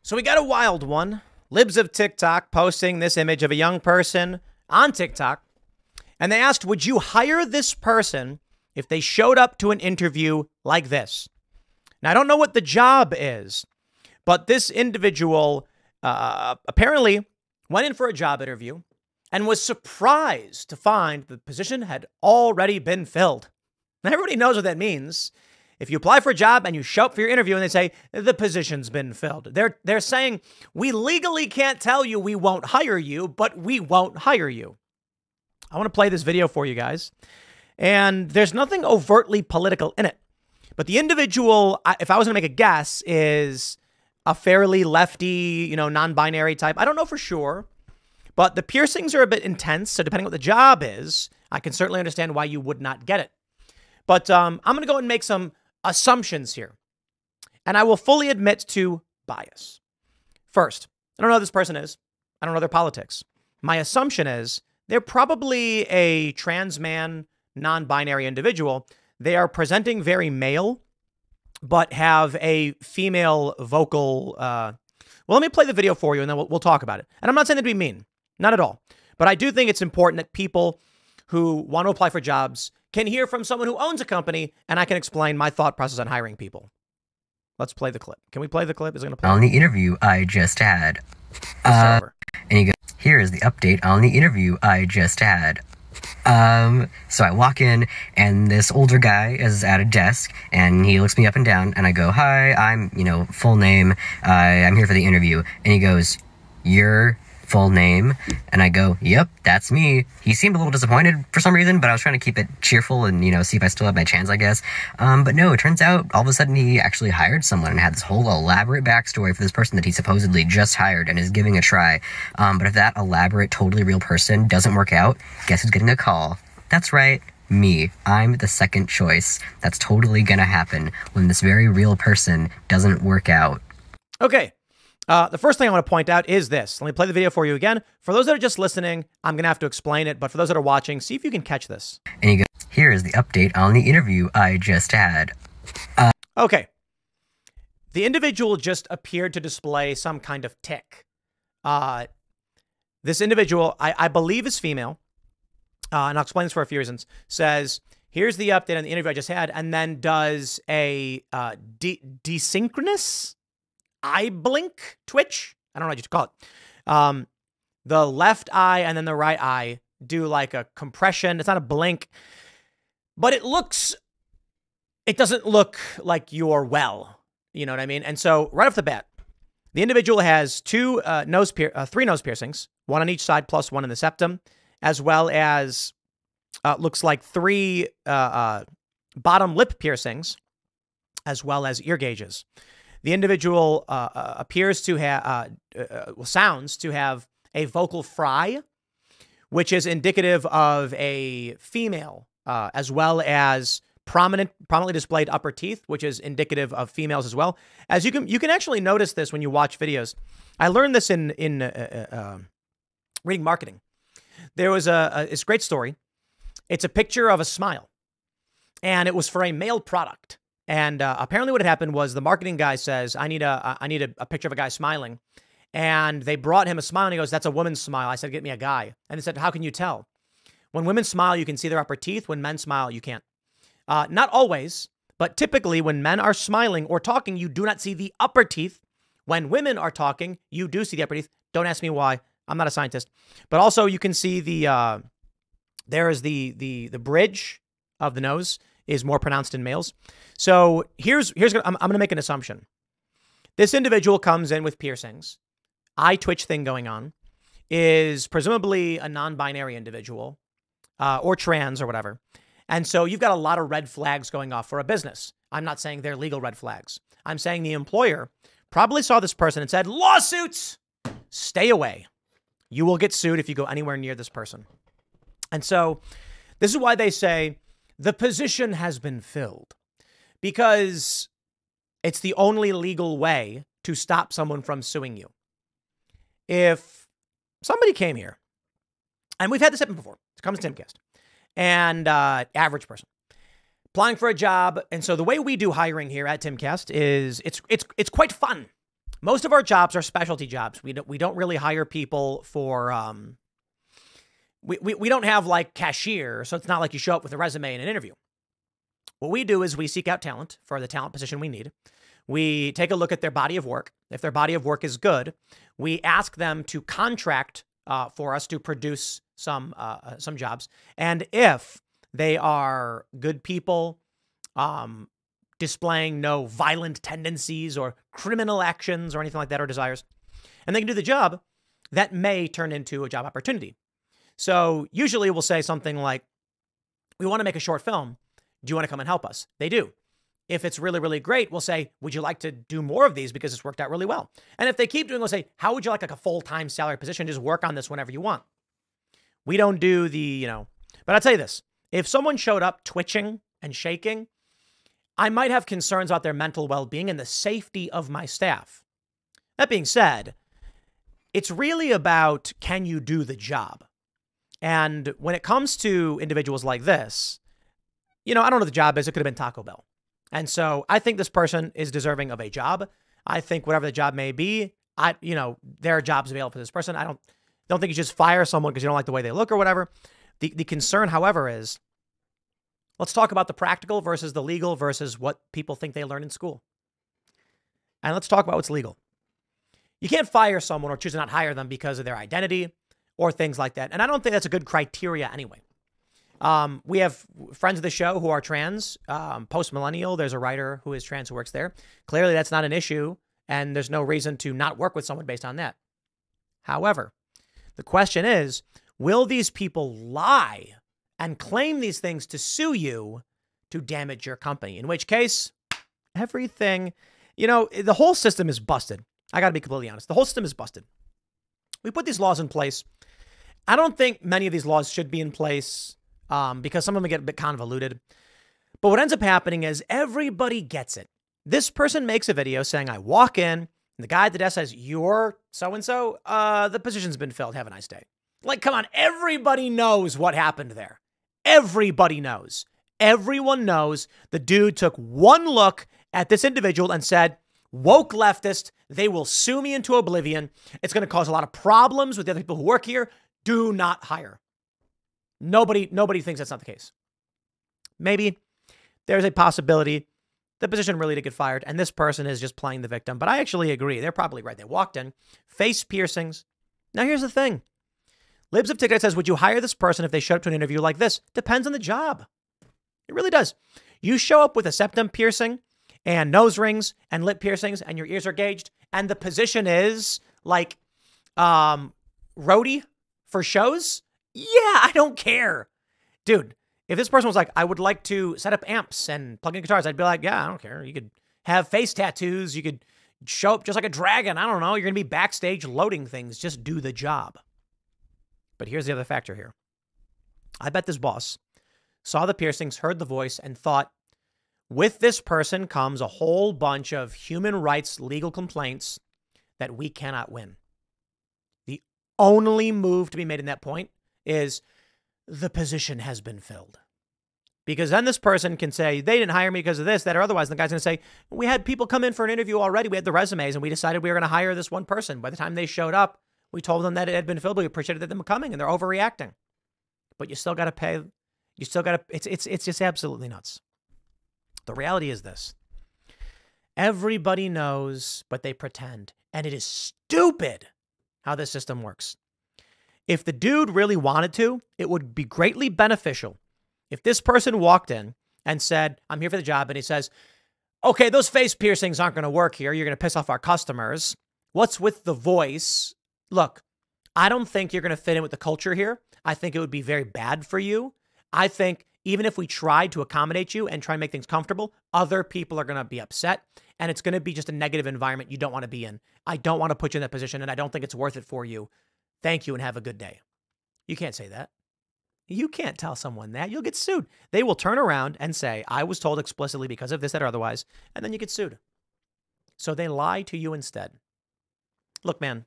So we got a wild one. Libs of TikTok posting this image of a young person on TikTok. And they asked, would you hire this person if they showed up to an interview like this? Now, I don't know what the job is, but this individual apparently went in for a job interview and was surprised to find the position had already been filled. Now, everybody knows what that means. If you apply for a job and you show up for your interview and they say, the position's been filled, they're saying, we legally can't tell you we won't hire you, but we won't hire you. I want to play this video for you guys. And there's nothing overtly political in it. But the individual, if I was going to make a guess, is a fairly lefty, non-binary type. I don't know for sure. But the piercings are a bit intense. So depending on what the job is, I can certainly understand why you would not get it. But I'm going to go and make some assumptions here. And I will fully admit to bias. First, I don't know who this person is. I don't know their politics. My assumption is they're probably a trans man, non-binary individual. They are presenting very male, but have a female vocal. Well, let me play the video for you and then we'll talk about it. And I'm not saying that to be mean. Not at all. But I do think it's important that people who want to apply for jobs can hear from someone who owns a company, and I can explain my thought process on hiring people. Let's play the clip. Can we play the clip? Is it going to play? On the interview I just had. And he goes, here is the update on the interview I just had. So I walk in, and this older guy is at a desk, and he looks me up and down, and I go, hi, I'm, full name. I'm here for the interview. And he goes, your full name? And I go, yep, that's me. He seemed a little disappointed for some reason, but I was trying to keep it cheerful and, see if I still have my chance, I guess. But no, it turns out all of a sudden he actually hired someone and had this whole elaborate backstory for this person that he supposedly just hired and is giving a try. But if that elaborate, totally real person doesn't work out, guess who's getting a call? That's right, me. I'm the second choice. That's totally gonna happen when this very real person doesn't work out. Okay. The first thing I want to point out is this. Let me play the video for you again. For those that are just listening, I'm going to have to explain it. But for those that are watching, see if you can catch this. And he goes, here is the update on the interview I just had. Okay. The individual just appeared to display some kind of tick. This individual, I believe is female, and I'll explain this for a few reasons, says, here's the update on the interview I just had, and then does a desynchronous eye blink twitch. I don't know what you call it. The left eye and then the right eye do like a compression. It's not a blink, but it doesn't look like you're well. You know what I mean? And so right off the bat, the individual has three nose piercings, one on each side plus one in the septum, as well as looks like three bottom lip piercings, as well as ear gauges. The individual appears to have, sounds to have a vocal fry, which is indicative of a female, as well as prominently displayed upper teeth, which is indicative of females as well. As you can actually notice this when you watch videos. I learned this in reading marketing. There was it's a great story. It's a picture of a smile, and it was for a male product. And apparently what had happened was the marketing guy says, I need a picture of a guy smiling. And they brought him a smile, and he goes, that's a woman's smile. I said, get me a guy. And they said, how can you tell? When women smile, you can see their upper teeth. When men smile, you can't. Not always, but typically when men are smiling or talking, you do not see the upper teeth. When women are talking, you do see the upper teeth. Don't ask me why. I'm not a scientist. But also you can see there is the bridge of the nose is more pronounced in males. So I'm going to make an assumption. This individual comes in with piercings, eye twitch thing going on, is presumably a non-binary individual or trans or whatever. And so you've got a lot of red flags going off for a business. I'm not saying they're legal red flags. I'm saying the employer probably saw this person and said, lawsuits, stay away. You will get sued if you go anywhere near this person. And so this is why they say, the position has been filled, because it's the only legal way to stop someone from suing you. If somebody came here, and we've had this happen before, it comes to Timcast, and average person applying for a job. And so the way we do hiring here at Timcast is it's quite fun. Most of our jobs are specialty jobs. We don't really hire people for, we don't have like cashier. So it's not like you show up with a resume and an interview. What we do is we seek out talent for the talent position we need. We take a look at their body of work. If their body of work is good, we ask them to contract for us to produce some jobs. And if they are good people, displaying no violent tendencies or criminal actions or anything like that or desires, and they can do the job, that may turn into a job opportunity. So usually we'll say something like, we want to make a short film. Do you want to come and help us? They do. If it's really, really great, we'll say, would you like to do more of these because it's worked out really well? And if they keep doing, we'll say, how would you like a full-time salary position? Just work on this whenever you want. We don't do the, but I'll tell you this. If someone showed up twitching and shaking, I might have concerns about their mental well-being and the safety of my staff. That being said, it's really about, can you do the job? And when it comes to individuals like this, I don't know what the job is. It could have been Taco Bell. And so I think this person is deserving of a job. I think whatever the job may be, there are jobs available for this person. I don't think you just fire someone because you don't like the way they look or whatever. The concern, however, is let's talk about the practical versus the legal versus what people think they learn in school. And let's talk about what's legal. You can't fire someone or choose to not hire them because of their identity or things like that. And I don't think that's a good criteria anyway. We have friends of the show who are trans, post-millennial. There's a writer who is trans who works there. Clearly, that's not an issue, and there's no reason to not work with someone based on that. However, the question is, will these people lie and claim these things to sue you to damage your company? In which case, everything, the whole system is busted. I got to be completely honest. The whole system is busted. We put these laws in place. I don't think many of these laws should be in place because some of them get a bit convoluted. But what ends up happening is everybody gets it. This person makes a video saying, I walk in, and the guy at the desk says, you're so-and-so, the position's been filled. Have a nice day. Like, come on, everybody knows what happened there. Everybody knows. Everyone knows the dude took one look at this individual and said, woke leftist, they will sue me into oblivion. It's going to cause a lot of problems with the other people who work here. Do not hire. Nobody thinks that's not the case. Maybe there's a possibility the position really did get fired and this person is just playing the victim. But I actually agree. They're probably right. They walked in, face piercings. Now here's the thing. Libs of TikTok says, would you hire this person if they showed up to an interview like this? Depends on the job. It really does. You show up with a septum piercing and nose rings and lip piercings and your ears are gauged and the position is like roadie for shows. Yeah, I don't care. Dude, if this person was like, I would like to set up amps and plug in guitars, I'd be like, yeah, I don't care. You could have face tattoos. You could show up just like a dragon. I don't know. You're going to be backstage loading things. Just do the job. But here's the other factor here. I bet this boss saw the piercings, heard the voice, and thought, with this person comes a whole bunch of human rights legal complaints that we cannot win. The only move to be made in that point is the position has been filled. Because then this person can say, they didn't hire me because of this, that, or otherwise. And the guy's going to say, we had people come in for an interview already. We had the resumes and we decided we were going to hire this one person. By the time they showed up, we told them that it had been filled. We appreciated them coming and they're overreacting. But you still got to pay. You still got to, it's just absolutely nuts. The reality is this. Everybody knows, but they pretend. And it is stupid how this system works. If the dude really wanted to, it would be greatly beneficial if this person walked in and said, I'm here for the job. And he says, okay, those face piercings aren't going to work here. You're going to piss off our customers. What's with the voice? Look, I don't think you're going to fit in with the culture here. I think it would be very bad for you. I think even if we tried to accommodate you and try and make things comfortable, other people are going to be upset. And it's going to be just a negative environment you don't want to be in. I don't want to put you in that position, and I don't think it's worth it for you. Thank you and have a good day. You can't say that. You can't tell someone that. You'll get sued. They will turn around and say, I was told explicitly because of this, that, or otherwise, and then you get sued. So they lie to you instead. Look, man,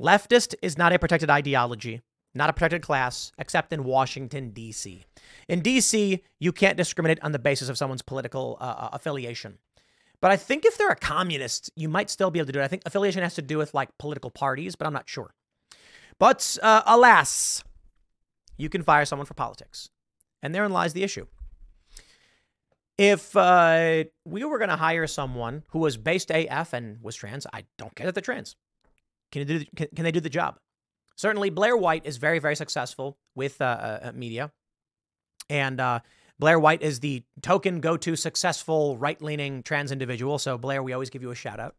leftist is not a protected ideology, not a protected class, except in Washington, D.C. In D.C., you can't discriminate on the basis of someone's political affiliation. But I think if they're a communist, you might still be able to do it. I think affiliation has to do with like political parties, but I'm not sure. But alas, you can fire someone for politics. And therein lies the issue. If we were going to hire someone who was based AF and was trans, I don't care that they're trans. Can they do the job? Certainly, Blair White is very, very successful with media. And Blair White is the token go-to successful right-leaning trans individual. So Blair, we always give you a shout out.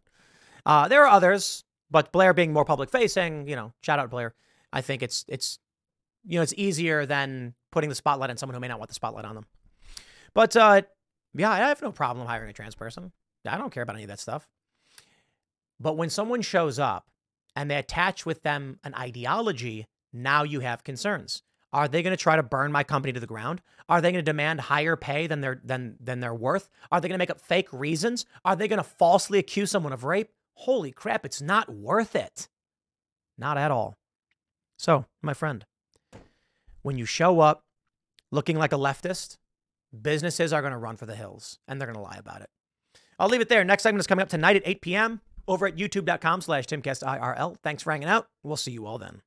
There are others, but Blair being more public-facing, shout out Blair. I think it's easier than putting the spotlight on someone who may not want the spotlight on them. But yeah, I have no problem hiring a trans person. I don't care about any of that stuff. But when someone shows up and they attach with them an ideology, now you have concerns. Are they going to try to burn my company to the ground? Are they going to demand higher pay than they're worth? Are they going to make up fake reasons? Are they going to falsely accuse someone of rape? Holy crap, it's not worth it. Not at all. So, my friend, when you show up looking like a leftist, businesses are going to run for the hills, and they're going to lie about it. I'll leave it there. Next segment is coming up tonight at 8 p.m. over at youtube.com/TimcastIRL. Thanks for hanging out. We'll see you all then.